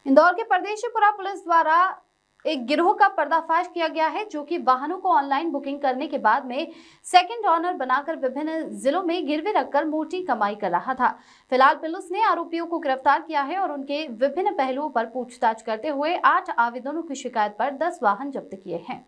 इंदौर के परदेशीपुरा पुलिस द्वारा एक गिरोह का पर्दाफाश किया गया है, जो कि वाहनों को ऑनलाइन बुकिंग करने के बाद में सेकंड ओनर बनाकर विभिन्न जिलों में गिरवी रखकर मोटी कमाई कर रहा था। फिलहाल पुलिस ने आरोपियों को गिरफ्तार किया है और उनके विभिन्न पहलुओं पर पूछताछ करते हुए 8 आवेदनों की शिकायत पर 10 वाहन जब्त किए हैं।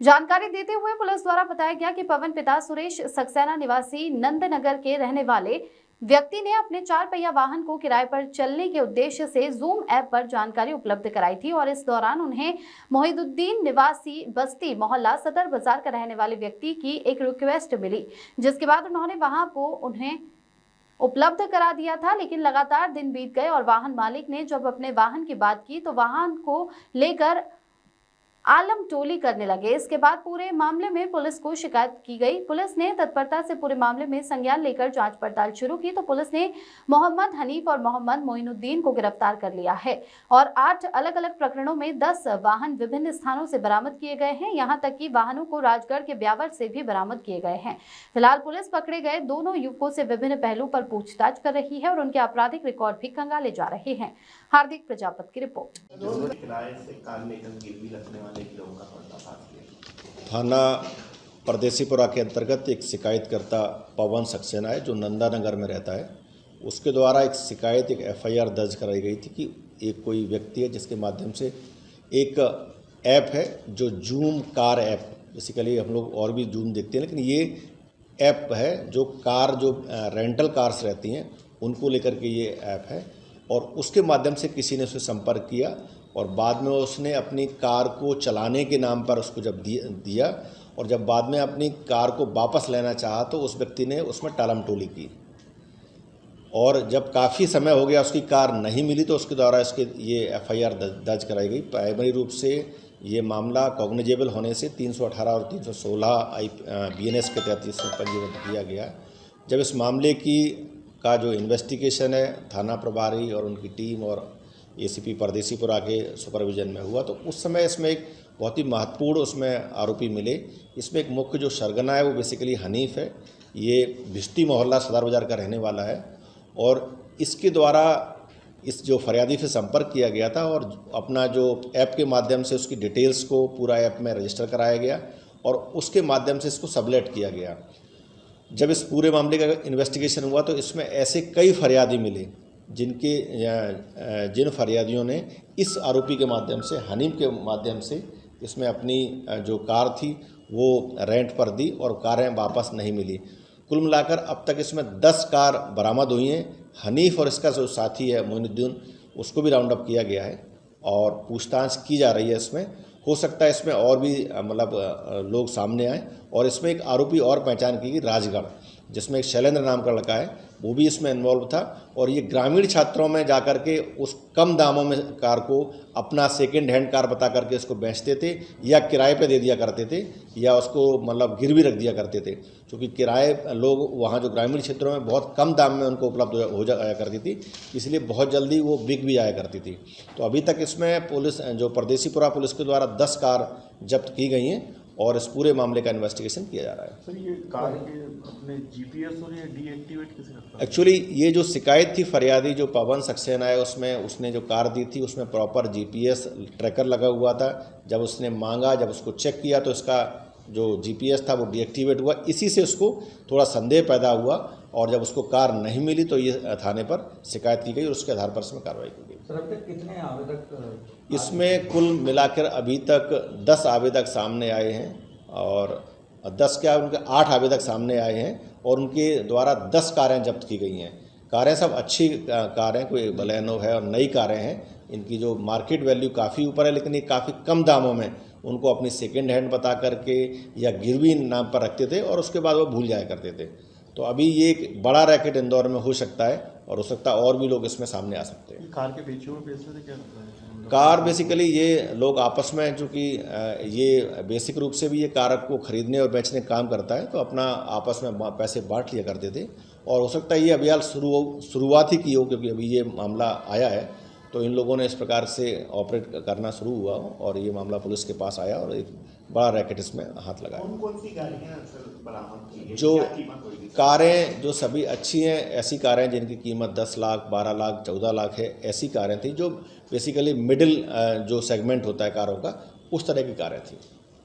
जानकारी देते हुए पुलिस द्वारा बताया गया कि पवन पिता सुरेश सक्सेना निवासी नंदनगर के रहने वाले व्यक्ति ने अपने 4 पहिया वाहन को किराए पर चलने के उद्देश्य से जूम ऐप पर जानकारी उपलब्ध कराई थी और इस दौरान उन्हें मोहिदुद्दीन निवासी बस्ती मोहल्ला सदर बाजार का रहने वाले व्यक्ति की एक रिक्वेस्ट मिली, जिसके बाद उन्होंने वहां को उन्हें उपलब्ध करा दिया था। लेकिन लगातार दिन बीत गए और वाहन मालिक ने जब अपने वाहन की बात की तो वाहन को लेकर आलम टोली करने लगे। इसके बाद पूरे मामले में पुलिस को शिकायत की गई। पुलिस ने तत्परता से पूरे मामले में संज्ञान लेकर जांच पड़ताल शुरू की तो पुलिस ने मोहम्मद हनीफ और मोहम्मद मोइनुद्दीन को गिरफ्तार कर लिया है और 8 अलग अलग प्रकरणों में 10 वाहन विभिन्न स्थानों से बरामद किए गए हैं। यहां तक कि वाहनों को राजगढ़ के ब्यावर से भी बरामद किए गए हैं। फिलहाल पुलिस पकड़े गए दोनों युवकों से विभिन्न पहलुओं पर पूछताछ कर रही है और उनके आपराधिक रिकॉर्ड भी खंगाले जा रहे हैं। हार्दिक प्रजापत की रिपोर्ट। थाना परदेशीपुरा के अंतर्गत एक शिकायतकर्ता पवन सक्सेना है जो नंदानगर में रहता है। उसके द्वारा एक शिकायत, एक एफआईआर दर्ज कराई गई थी कि एक कोई व्यक्ति है जिसके माध्यम से एक ऐप है जो जूम कार ऐप, बेसिकली हम लोग और भी जूम देखते हैं, लेकिन ये ऐप है जो रेंटल कार्स रहती हैं उनको लेकर के ये ऐप है। और उसके माध्यम से किसी ने उससे संपर्क किया और बाद में उसने अपनी कार को चलाने के नाम पर उसको जब दिया और जब बाद में अपनी कार को वापस लेना चाहा तो उस व्यक्ति ने उसमें टालम-टोली की और जब काफ़ी समय हो गया उसकी कार नहीं मिली तो उसके द्वारा ये एफआईआर दर्ज कराई गई। प्राइमरी रूप से ये मामला कॉग्निजेबल होने से 318 और 316 बीएनएस के तहत इसमें पंजीबद्ध किया गया। जब इस मामले का जो इन्वेस्टिगेशन है थाना प्रभारी और उनकी टीम और एसीपी परदेशीपुरा के सुपरविजन में हुआ तो उस समय इसमें एक बहुत ही महत्वपूर्ण उसमें आरोपी मिले। इसमें एक मुख्य जो सरगना है वो बेसिकली हनीफ है। ये भिश्ती मोहल्ला सदर बाजार का रहने वाला है और इसके द्वारा इस जो फरियादी से संपर्क किया गया था और अपना जो ऐप के माध्यम से उसकी डिटेल्स को पूरा ऐप में रजिस्टर कराया गया और उसके माध्यम से इसको सबलेट किया गया। जब इस पूरे मामले का इन्वेस्टिगेशन हुआ तो इसमें ऐसे कई फरियादी मिले जिन फरियादियों ने इस आरोपी के माध्यम से, हनीफ के माध्यम से इसमें अपनी जो कार थी वो रेंट पर दी और कारें वापस नहीं मिली। कुल मिलाकर अब तक इसमें 10 कार बरामद हुई हैं। हनीफ और इसका जो साथी है मोइनुद्दीन, उसको भी राउंड अप किया गया है और पूछताछ की जा रही है। इसमें हो सकता है इसमें और भी लोग सामने आए और इसमें एक आरोपी और पहचान की गई राजगढ़, जिसमें एक शैलेंद्र नाम का लड़का है, वो भी इसमें इन्वॉल्व था और ये ग्रामीण क्षेत्रों में जाकर के उस कम दामों में कार को अपना सेकंड हैंड कार बता करके उसको बेचते थे या किराए पे दे दिया करते थे या उसको गिरवी रख दिया करते थे, क्योंकि किराए लोग वहाँ जो ग्रामीण क्षेत्रों में बहुत कम दाम में उनको उपलब्ध हो जाया करती थी, इसलिए बहुत जल्दी वो बिक भी जाया करती थी। तो अभी तक इसमें पुलिस जो परदेशीपुरा पुलिस के द्वारा 10 कार जब्त की गई हैं और इस पूरे मामले का इन्वेस्टिगेशन किया जा रहा है। सर, ये कार के अपने जीपीएस और ये डीएक्टिवेट कैसे करता है? एक्चुअली ये जो शिकायत थी फरियादी जो पवन सक्सेना है उसने जो कार दी थी उसमें प्रॉपर जीपीएस ट्रैकर लगा हुआ था। जब उसने मांगा, जब उसको चेक किया तो इसका जो जीपीएस था वो डीएक्टिवेट हुआ। इसी से उसको थोड़ा संदेह पैदा हुआ और जब उसको कार नहीं मिली तो ये थाने पर शिकायत की गई और उसके आधार पर इसमें कार्रवाई की गई। सर, अब तक कितने आवेदक इसमें कुल मिलाकर अभी तक 10 आवेदक सामने आए हैं और 10 क्या उनके 8 आवेदक सामने आए हैं और उनके द्वारा 10 कारें जब्त की गई हैं। कारें सब अच्छी कारें, कोई बलेनो है और नई कारें हैं। इनकी जो मार्केट वैल्यू काफ़ी ऊपर है, लेकिन ये काफ़ी कम दामों में उनको अपनी सेकेंड हैंड बता करके या गिरवी नाम पर रखते थे और उसके बाद वो भूल जाया करते थे। तो अभी ये एक बड़ा रैकेट इंदौर में हो सकता है और हो सकता है और भी लोग इसमें सामने आ सकते हैं। कार के बेचे हुए पैसे से क्या करता है? कार बेसिकली ये लोग आपस में, चूँकि ये बेसिक रूप से भी ये कार को खरीदने और बेचने का काम करता है, तो अपना आपस में पैसे बांट लिया करते थे और हो सकता है ये अभी हाल शुरुआत ही की हो, क्योंकि अभी ये मामला आया है तो इन लोगों ने इस प्रकार से ऑपरेट करना शुरू हुआ और ये मामला पुलिस के पास आया और एक बड़ा रैकेट इसमें हाथ लगाया। कौन कौन सी गाड़ियाँ सर बरामद की गई? जो क्या कीमत होगी? कारें जो सभी अच्छी हैं, ऐसी कारें जिनकी कीमत 10 लाख, 12 लाख, 14 लाख है, ऐसी कारें थी जो बेसिकली मिडिल जो सेगमेंट होता है कारों का, उस तरह की कारें थी।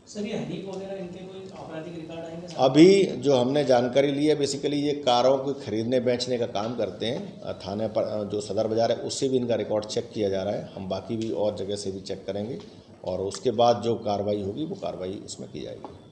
सर ये हनीफ वगैरह इनके कोई आपराधिक रिकॉर्ड आएंगे? अभी जो हमने जानकारी ली है, बेसिकली ये कारों को खरीदने बेचने का काम करते हैं। थाने पर जो सदर बाज़ार है उससे भी इनका रिकॉर्ड चेक किया जा रहा है। हम बाकी भी और जगह से भी चेक करेंगे और उसके बाद जो कार्रवाई होगी वो कार्रवाई इसमें की जाएगी।